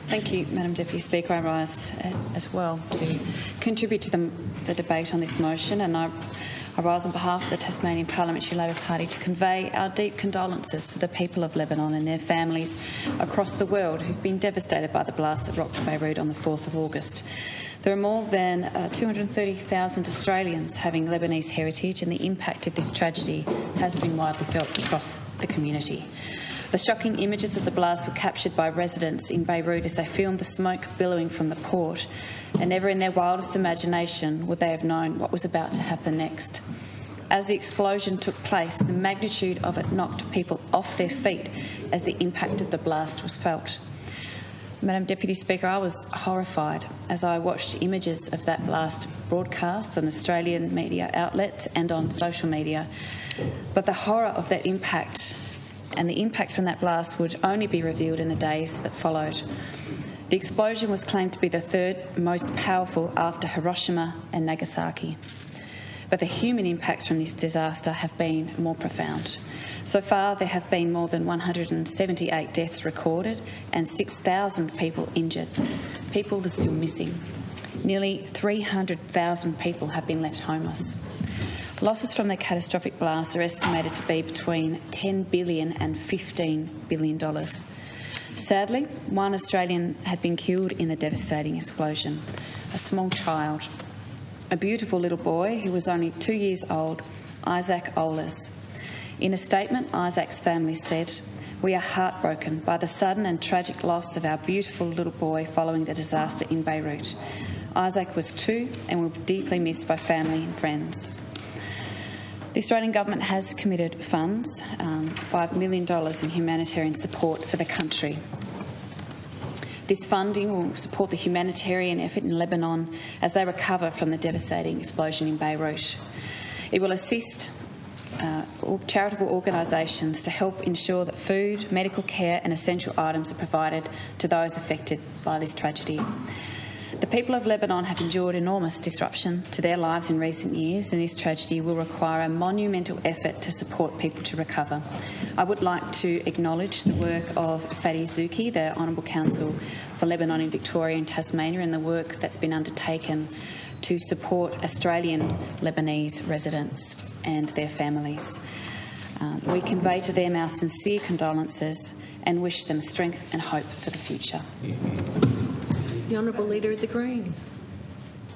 Thank you, Madam Deputy Speaker. I rise as well to contribute to the debate on this motion, and I rise on behalf of the Tasmanian Parliamentary Labor Party to convey our deep condolences to the people of Lebanon and their families across the world who've been devastated by the blast that rocked Beirut on the 4th of August. There are more than 230,000 Australians having Lebanese heritage, and the impact of this tragedy has been widely felt across the community. The shocking images of the blast were captured by residents in Beirut as they filmed the smoke billowing from the port, and never in their wildest imagination would they have known what was about to happen next. As the explosion took place, the magnitude of it knocked people off their feet as the impact of the blast was felt. Madam Deputy Speaker, I was horrified as I watched images of that blast broadcast on Australian media outlets and on social media. But the horror of that impact and the impact from that blast would only be revealed in the days that followed. The explosion was claimed to be the third most powerful after Hiroshima and Nagasaki. But the human impacts from this disaster have been more profound. So far, there have been more than 178 deaths recorded and 6,000 people injured. People are still missing. Nearly 300,000 people have been left homeless. Losses from the catastrophic blast are estimated to be between $10 billion and $15 billion. Sadly, one Australian had been killed in the devastating explosion, a small child, a beautiful little boy who was only 2 years old, Isaac Oles. In a statement, Isaac's family said, "We are heartbroken by the sudden and tragic loss of our beautiful little boy following the disaster in Beirut. Isaac was 2 and will be deeply missed by family and friends." The Australian Government has committed funds, $5 million in humanitarian support for the country. This funding will support the humanitarian effort in Lebanon as they recover from the devastating explosion in Beirut. It will assist charitable organisations to help ensure that food, medical care and essential items are provided to those affected by this tragedy. The people of Lebanon have endured enormous disruption to their lives in recent years, and this tragedy will require a monumental effort to support people to recover. I would like to acknowledge the work of Faddy Zouky, the Honourable Consul for Lebanon in Victoria and Tasmania, and the work that's been undertaken to support Australian Lebanese residents and their families. We convey to them our sincere condolences and wish them strength and hope for the future. The Honourable Leader of the Greens.